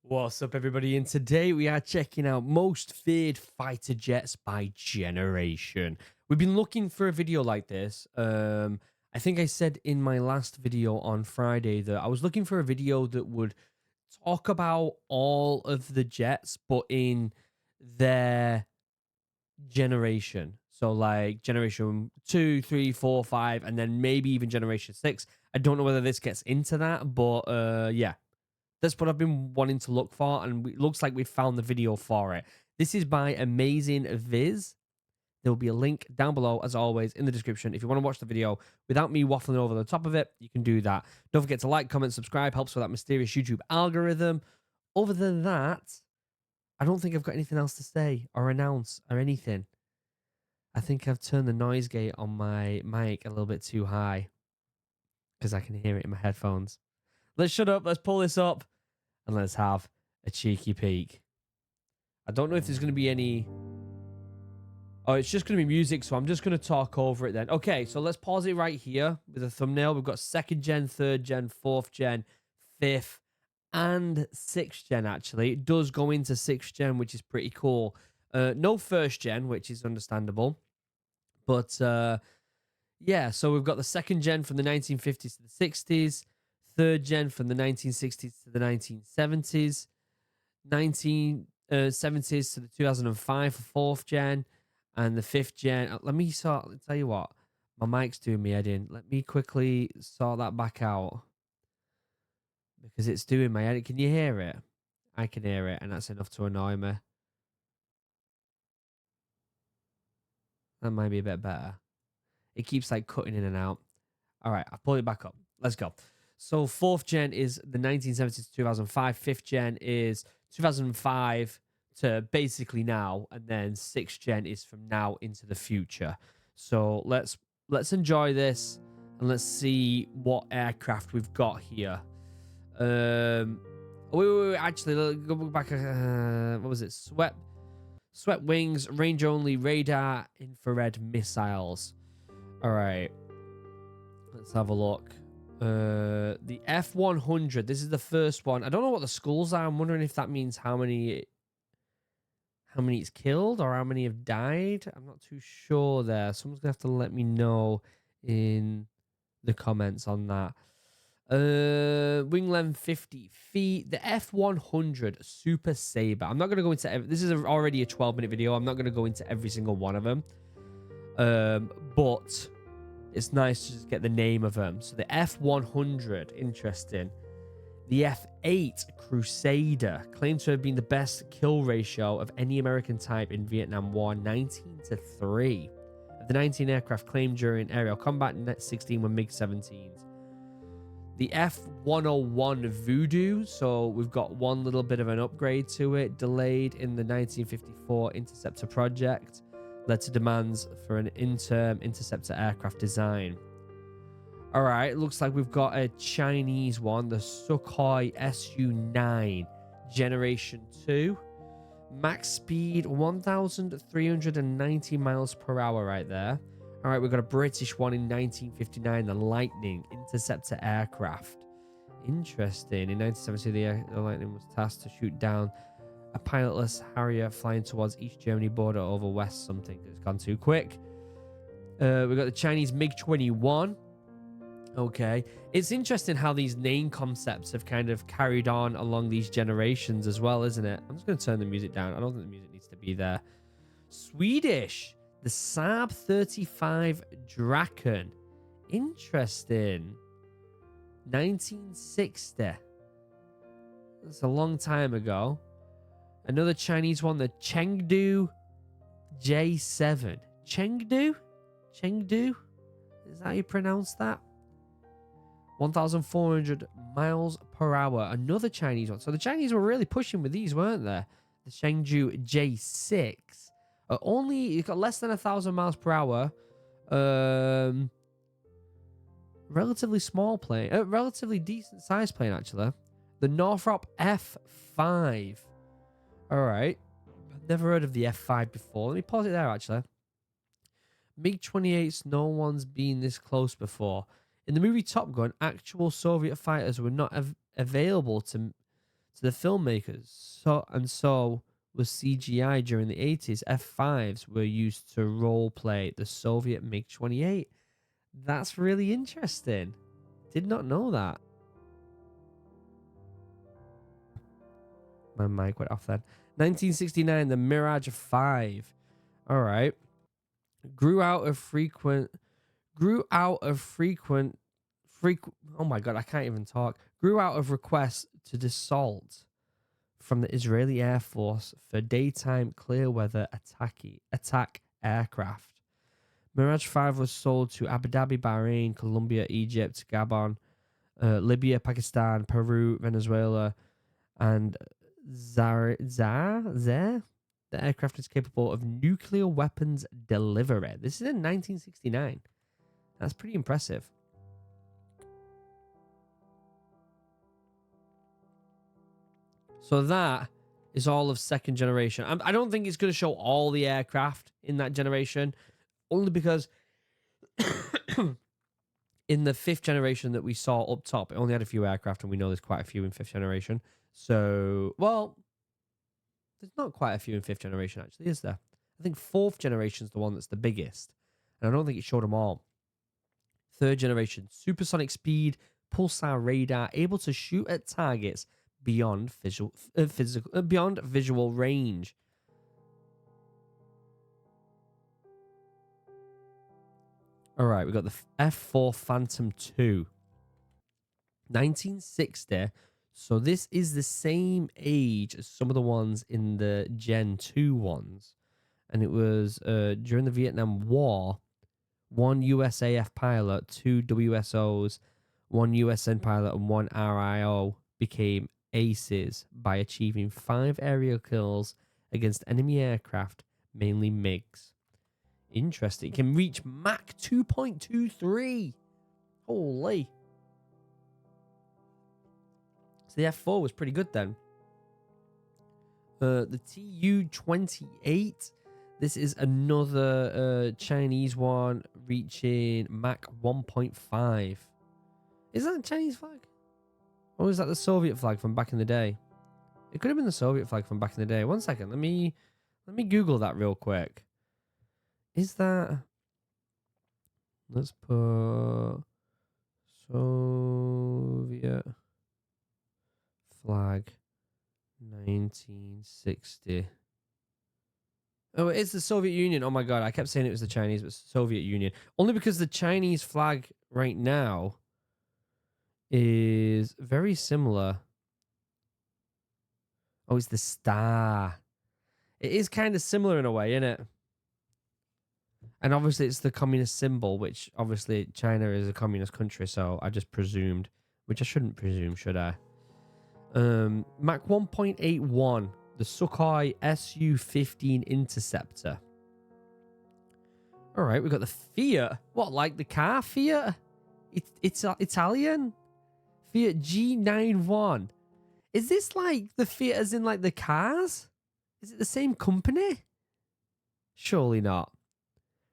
What's up, everybody? And today we are checking out most feared fighter jets by generation. We've been looking for a video like this. I think I said in my last video on Friday that I was looking for a video that would talk about all of the jets, but in their generation. So like generation 2, 3, 4, 5, and then maybe even generation 6. I don't know whether this gets into that, but yeah. That's what I've been wanting to look for, and it looks like we've found the video for it. This is by Amazing Viz. There will be a link down below, as always, in the description. If you want to watch the video without me waffling over the top of it, you can do that. Don't forget to like, comment, subscribe. Helps with that mysterious YouTube algorithm. Other than that, I don't think I've got anything else to say or announce or anything. I think I've turned the noise gate on my mic a little bit too high because I can hear it in my headphones. Let's shut up. Let's pull this up. And let's have a cheeky peek. I don't know if there's going to be any... Oh, it's just going to be music, so I'm just going to talk over it then. Okay, so let's pause it right here with a thumbnail. We've got 2nd gen, 3rd gen, 4th gen, 5th, and 6th gen, actually. It does go into 6th gen, which is pretty cool. No 1st gen, which is understandable. But, yeah, so we've got the 2nd gen from the 1950s to the 60s. 3rd gen from the 1960s to the 1970s, 1970s to the 2005 for 4th gen, and the 5th gen. Let me tell you what, my mic's doing me head in. Let me quickly sort that back out because it's doing my head. Can you hear it? I can hear it, and that's enough to annoy me. That might be a bit better. It keeps like cutting in and out. All right, I've pulled it back up. Let's go. So 4th gen is the 1970s to 2005. 5th gen is 2005 to basically now, and then 6th gen is from now into the future. So let's enjoy this and let's see what aircraft we've got here. Wait, actually, let's go back. What was it? Swept wings, range only, radar, infrared missiles. All right, let's have a look. The F-100. This is the first one. I don't know what the skulls are. I'm wondering if that means how many it's killed or how many have died. I'm not too sure there. Someone's gonna have to let me know in the comments on that. Wing length 50 feet. The F-100 Super Sabre. I'm not gonna go into this is already a 12-minute video. I'm not gonna go into every single one of them. But it's nice to just get the name of them. So the F-100, interesting. The F-8 Crusader, claimed to have been the best kill ratio of any American type in Vietnam War, 19-3. Of the 19 aircraft claimed during aerial combat, 16 were MiG-17s. The F-101 Voodoo, so we've got one little bit of an upgrade to it, delayed in the 1954 Interceptor project. Led to demands for an interim interceptor aircraft design. All right, looks like we've got a Chinese one, the Sukhoi Su-9 Generation 2. Max speed 1,390 miles per hour right there. All right, we've got a British one in 1959, the Lightning Interceptor aircraft. Interesting. In 1972, the Lightning was tasked to shoot down a pilotless Harrier flying towards East Germany border over West something. It's gone too quick. We've got the Chinese MiG-21. Okay. It's interesting how these name concepts have kind of carried on along these generations as well, isn't it? I'm just going to turn the music down. I don't think the music needs to be there. Swedish. The Saab 35 Draken. Interesting. 1960. That's a long time ago. Another Chinese one, the Chengdu J7. Chengdu? Chengdu? Is that how you pronounce that? 1,400 miles per hour. Another Chinese one. So the Chinese were really pushing with these, weren't they? The Chengdu J6. Only, it got less than 1,000 miles per hour. Relatively small plane. Relatively decent sized plane, actually. The Northrop F5. All right. I've never heard of the F5 before. Let me pause it there, actually. MiG-28s, no one's been this close before. In the movie Top Gun, actual Soviet fighters were not available to to the filmmakers. So was CGI during the 80s. F5s were used to role play the Soviet MiG-28. That's really interesting. Did not know that. My mic went off then. 1969, the Mirage 5. All right. Grew out of frequent. Oh my god, I can't even talk. Grew out of requests to assault from the Israeli Air Force for daytime clear weather attack aircraft. Mirage 5 was sold to Abu Dhabi, Bahrain, Colombia, Egypt, Gabon, Libya, Pakistan, Peru, Venezuela, and Zaire. The aircraft is capable of nuclear weapons delivery. This is in 1969. That's pretty impressive. So that is all of second generation. I don't think it's going to show all the aircraft in that generation, only because in the fifth generation that we saw up top, it only had a few aircraft, and we know there's quite a few in fifth generation. So, well, there's not quite a few in fifth generation, actually, is there? I think fourth generation is the one that's the biggest, and I don't think it showed them all. Third generation, supersonic speed, pulsar radar, able to shoot at targets beyond visual range. All right, we got the F4 Phantom 2, 1960. So this is the same age as some of the ones in the Gen 2 ones, and it was during the Vietnam War. 1 USAF pilot, 2 WSOs, 1 USN pilot, and 1 RIO became aces by achieving 5 aerial kills against enemy aircraft, mainly MiGs. Interesting. It can reach Mach 2.23. Holy. So the F4 was pretty good then. The Tu-28. This is another Chinese one reaching Mach 1.5. Is that a Chinese flag? Or is that the Soviet flag from back in the day? It could have been the Soviet flag from back in the day. One second. Let me Google that real quick. Is that... Let's put... Soviet flag 1960. Oh, it's the Soviet Union. Oh my god, I kept saying it was the Chinese, but it's the Soviet Union. Only because the Chinese flag right now is very similar. Oh, it's the star. It is kind of similar in a way, isn't it? And obviously it's the communist symbol, which obviously China is a communist country, so I just presumed, which I shouldn't presume, should I? Mach 1.81. The Sukhoi Su-15 Interceptor. All right, we got the Fiat. What, like the car Fiat? It's Italian? Fiat G91. Is this like the Fiat as in like the cars? Is it the same company? Surely not.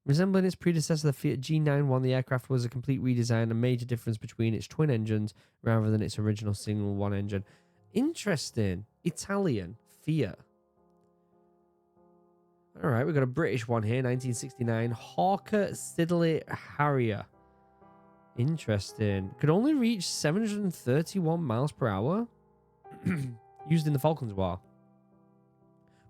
Resembling its predecessor, the Fiat G91, the aircraft was a complete redesign, a major difference between its twin engines rather than its original single one engine. Interesting. Italian. Fiat. All right, we've got a British one here, 1969. Hawker Siddeley Harrier. Interesting. Could only reach 731 miles per hour. Used in the Falklands War.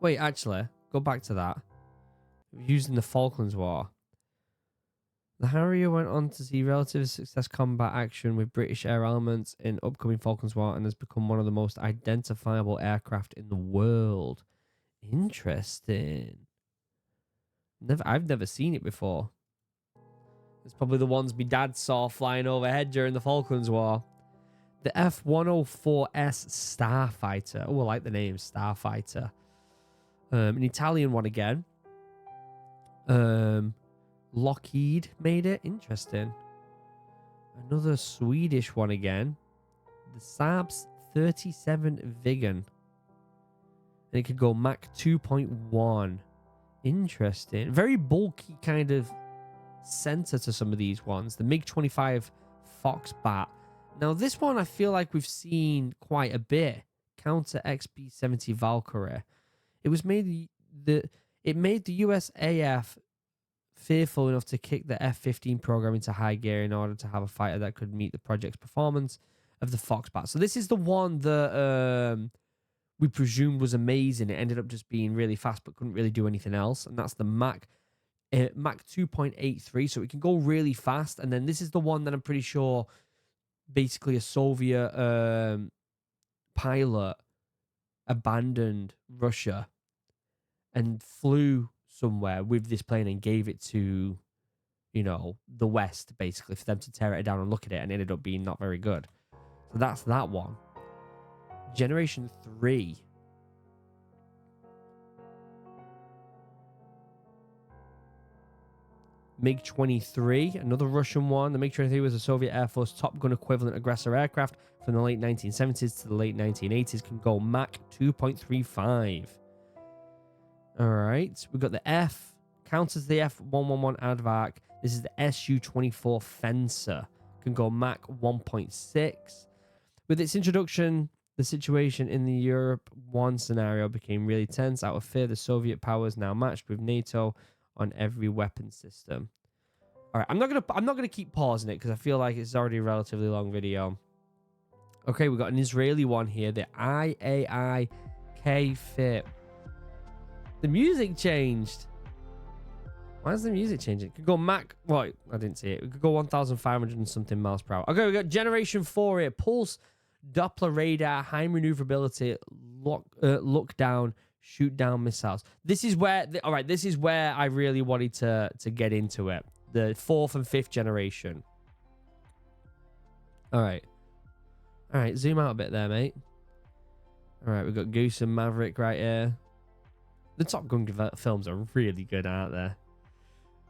Wait, actually, go back to that. Used in the Falklands War. The Harrier went on to see relative success combat action with British air elements in upcoming Falklands War and has become one of the most identifiable aircraft in the world. Interesting. I've never seen it before. It's probably the ones my dad saw flying overhead during the Falklands War. The F-104S Starfighter. Oh, I like the name, Starfighter. An Italian one again. Lockheed made it. Interesting. Another Swedish one again. The Saab's 37 Viggen. And it could go Mach 2.1. Interesting. Very bulky kind of center to some of these ones. The MiG-25 Foxbat. Now, this one I feel like we've seen quite a bit counter XB-70 Valkyrie. It was made it made the USAF fearful enough to kick the F-15 program into high gear in order to have a fighter that could meet the project's performance of the Foxbat. So this is the one that we presumed was amazing. It ended up just being really fast but couldn't really do anything else, and that's the Mach 2.83, so it can go really fast. And then this is the one that I'm pretty sure basically a Soviet pilot abandoned Russia and flew somewhere with this plane and gave it to, you know, the West, basically, for them to tear it down and look at it, and it ended up being not very good. So that's that one. Generation 3. MiG-23, another Russian one. The MiG-23 was a Soviet Air Force Top Gun equivalent aggressor aircraft from the late 1970s to the late 1980s. Can go Mach 2.35. All right. We've got the F. Counters the F-111 Aardvark. This is the Su-24 Fencer. Can go Mach 1.6. With its introduction, the situation in the Europe 1 scenario became really tense. Out of fear, the Soviet powers now matched with NATO on every weapon system. All right, I'm not gonna keep pausing it because I feel like it's already a relatively long video. Okay, we've got an Israeli one here, the IAI-K FIP. The music changed. Why is the music changing? It could go Mach. Well, I didn't see it. It could go 1,500 and something miles per hour. Okay, we got Generation 4 here. Pulse Doppler radar, high maneuverability, look down, shoot down missiles. This is where, all right, this is where I really wanted to get into it. The 4th and 5th generation. All right. All right, zoom out a bit there, mate. All right, we've got Goose and Maverick right here. The Top Gun films are really good, aren't they?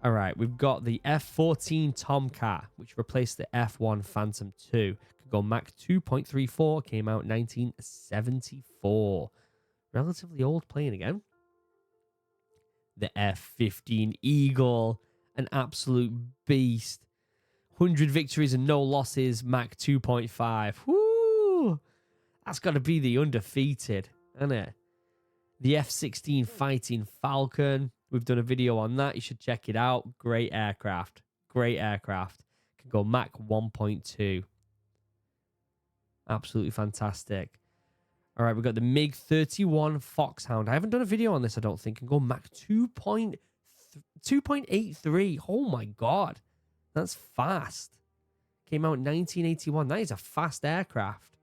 All right, we've got the F-14 Tomcat, which replaced the F-1 Phantom II. Could go Mach 2.34, came out 1974. Relatively old plane again. The F-15 Eagle, an absolute beast. 100 victories and no losses, Mach 2.5. Woo! That's got to be the undefeated, isn't it? The F-16 Fighting Falcon. We've done a video on that. You should check it out. Great aircraft. Great aircraft. Can go Mach 1.2. Absolutely fantastic. All right, we've got the MiG-31 Foxhound. I haven't done a video on this, I don't think. Can go Mach 2.83. Oh, my God. That's fast. Came out in 1981. That is a fast aircraft.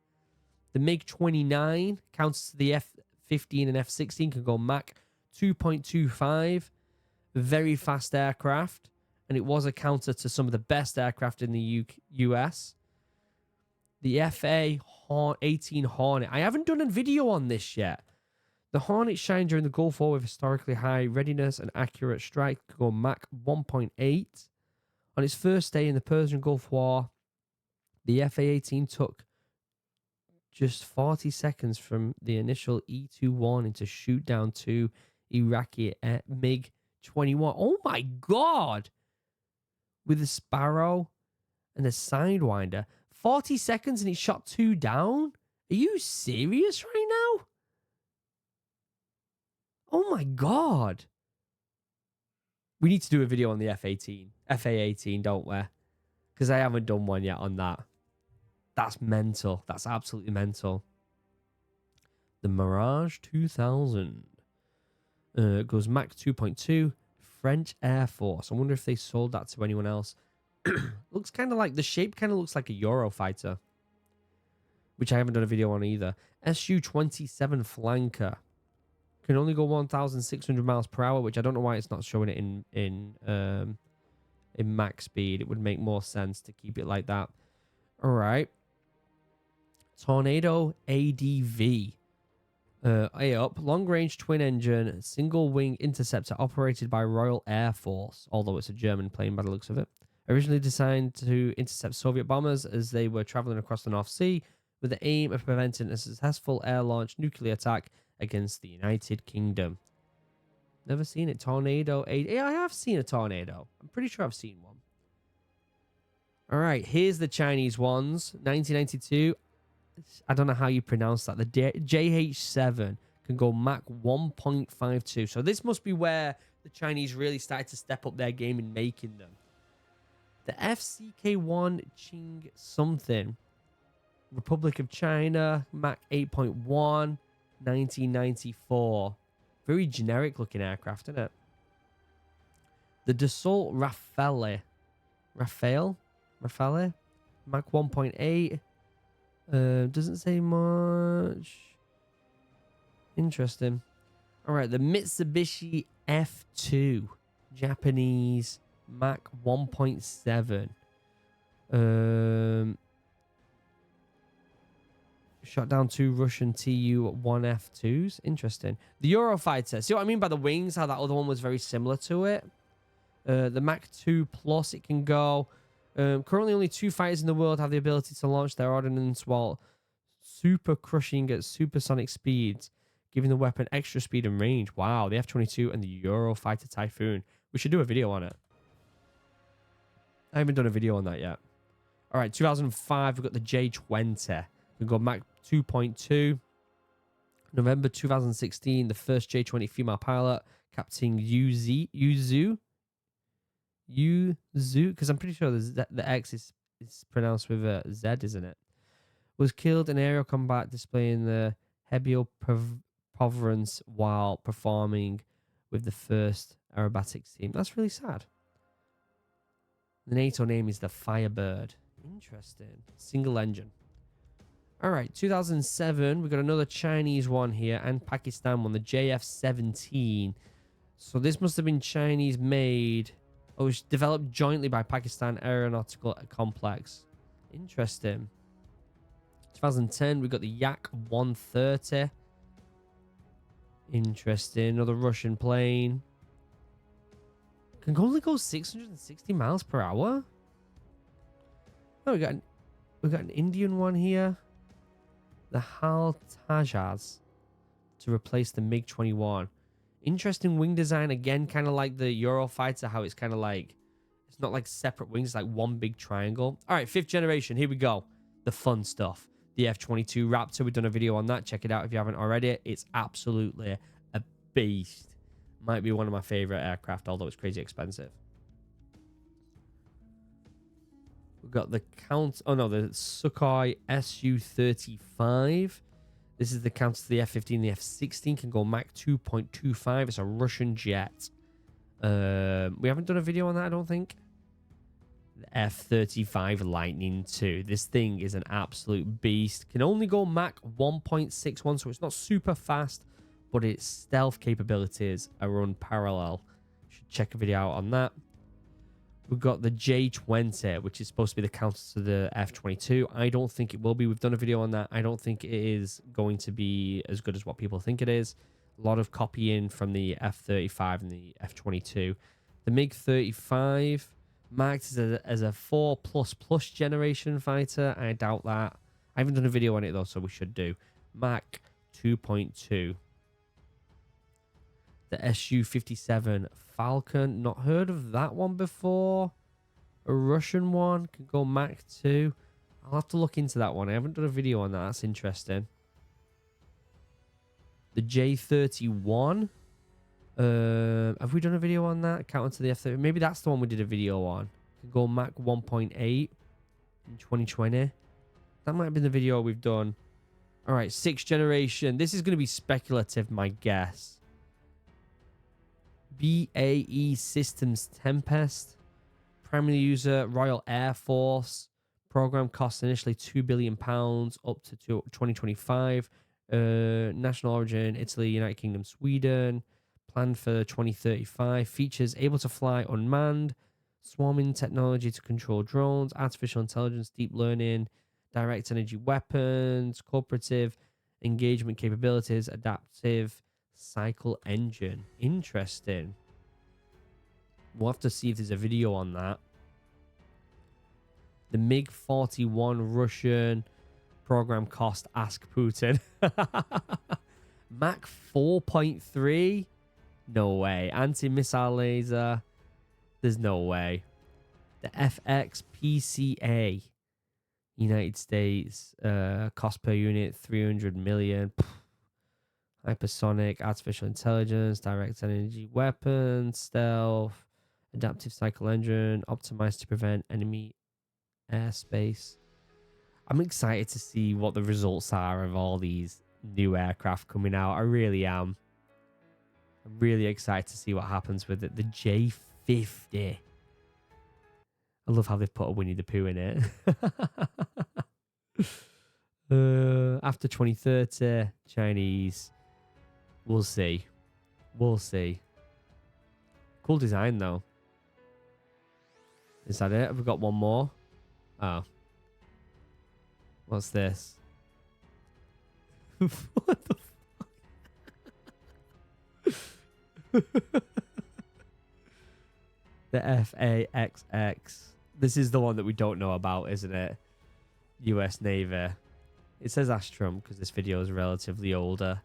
The MiG-29 counts to the F-15 and F-16. Can go Mach 2.25. Very fast aircraft. And it was a counter to some of the best aircraft in the US. The FA-18 Hornet. I haven't done a video on this yet. The Hornet shine during the Gulf War with historically high readiness and accurate strike. Could go Mach 1.8. On its first day in the Persian Gulf War, the FA-18 took just 40 seconds from the initial E-2 warning to shoot down 2 Iraqi MiG-21. Oh my God! With a Sparrow and a Sidewinder. 40 seconds and he shot 2 down? Are you serious right now? Oh my God. We need to do a video on the FA-18, don't we? Because I haven't done one yet on that. That's mental. That's absolutely mental. The Mirage 2000. Goes Mach 2.2. French Air Force. I wonder if they sold that to anyone else. Looks kind of like, the shape kind of looks like a Eurofighter. Which I haven't done a video on either. Su-27 Flanker. Can only go 1,600 miles per hour, which I don't know why it's not showing it in Mach speed. It would make more sense to keep it like that. All right. Tornado ADV. A up, long-range twin-engine, single-wing interceptor operated by Royal Air Force, although it's a German plane by the looks of it. Originally designed to intercept Soviet bombers as they were traveling across the North Sea, with the aim of preventing a successful air-launched nuclear attack against the United Kingdom. Never seen it. Tornado. Yeah, I have seen a Tornado. I'm pretty sure I've seen one. All right, here's the Chinese ones. 1992. I don't know how you pronounce that. The JH7 can go Mach 1.52. So this must be where the Chinese really started to step up their game in making them. The FCK1 Qing something. Republic of China, Mach 8.1, 1994. Very generic looking aircraft, isn't it? The Dassault Rafale, Mach 1.8. Doesn't say much. Interesting. All right, the Mitsubishi F2, Japanese, Mach 1.7. Shot down 2 Russian Tu-1F2s. Interesting. The Eurofighter. See what I mean by the wings? How that other one was very similar to it. The Mach 2 Plus, it can go. Currently, only 2 fighters in the world have the ability to launch their ordnance while super crushing at supersonic speeds, giving the weapon extra speed and range. Wow, the F-22 and the Eurofighter Typhoon. We should do a video on it. I haven't done a video on that yet. All right, 2005, we've got the J-20. We've got Mach 2.2. November 2016, the first J-20 female pilot, Captain Yuzu, because I'm pretty sure the X is pronounced with a Z, isn't it? Was killed in aerial combat displaying the Hebeo Providence while performing with the first aerobatics team. That's really sad. The NATO name is the Firebird. Interesting. Single engine. All right, 2007, we've got another Chinese one here and Pakistan one, the JF-17. So this must have been Chinese made. Oh, it was developed jointly by Pakistan Aeronautical Complex. Interesting. 2010, we got the Yak-130. Interesting. Another Russian plane. Can only go 660 miles per hour. Oh, we got an Indian one here. The Hal Tajaz to replace the MiG-21. Interesting wing design. Again, kind of like the Eurofighter, how it's kind of like, it's not like separate wings, it's like one big triangle. All right, 5th generation. Here we go. The fun stuff. The F-22 Raptor. We've done a video on that. Check it out if you haven't already. It's absolutely a beast. Might be one of my favorite aircraft, although it's crazy expensive. We've got the the Sukhoi Su-35. This is the counter to the F-15. The F-16 can go Mach 2.25. It's a Russian jet. We haven't done a video on that, I don't think. The F-35 Lightning II. This thing is an absolute beast. Can only go Mach 1.61, so it's not super fast, but its stealth capabilities are unparalleled. Should check a video out on that. We've got the J-20, which is supposed to be the counter to the F-22. I don't think it will be. We've done a video on that. I don't think it is going to be as good as what people think it is. A lot of copying from the F-35 and the F-22. The MiG-35 marked as a 4++ generation fighter. I doubt that. I haven't done a video on it, though, so we should do. Mach 2.2. The Su-57 Falcon. Not heard of that one before. A Russian one. Can go Mach 2. I'll have to look into that one. I haven't done a video on that. That's interesting. The J-31. Have we done a video on that? Counter to the F-30. Maybe that's the one we did a video on. Can go Mach 1.8 in 2020. That might have been the video we've done. All right, 6th generation. This is going to be speculative, my guess. BAE Systems Tempest. Primary user, Royal Air Force. Program costs initially £2 billion up to 2025. National origin, Italy, United Kingdom, Sweden. Planned for 2035. Features able to fly unmanned. Swarming technology to control drones. Artificial intelligence, deep learning. Direct energy weapons. Cooperative engagement capabilities. Adaptive cycle engine. Interesting. We'll have to see if there's a video on that. The MiG-41 Russian program cost. Ask Putin. Mach 4.3. No way. Anti-missile laser. There's no way. The FX PCA. United States, cost per unit 300 million. Hypersonic, artificial intelligence, direct energy weapons, stealth, adaptive cycle engine, optimized to prevent enemy airspace. I'm excited to see what the results are of all these new aircraft coming out. I really am. I'm really excited to see what happens with it. The J50. I love how they've put a Winnie the Pooh in it. After 2030, Chinese. We'll see. We'll see. Cool design, though. Is that it? Have we got one more? Oh. What's this? What the fuck? The FAXX. This is the one that we don't know about, isn't it? US Navy. It says Astrum because this video is relatively older.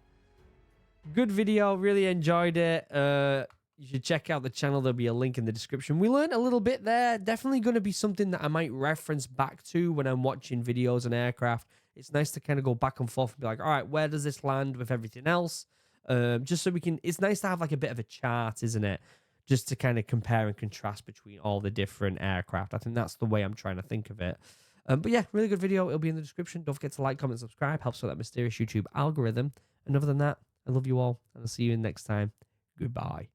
Good video. Really enjoyed it. You should check out the channel. There'll be a link in the description. We learned a little bit there. Definitely going to be something that I might reference back to when I'm watching videos on aircraft. It's nice to kind of go back and forth and be like, all right, where does this land with everything else? Just so we can, it's nice to have like a bit of a chart, isn't it? Just to kind of compare and contrast between all the different aircraft. I think that's the way I'm trying to think of it. But yeah, really good video. It'll be in the description. Don't forget to like, comment, subscribe. Helps with that mysterious YouTube algorithm. And other than that, I love you all. And I'll see you next time. Goodbye.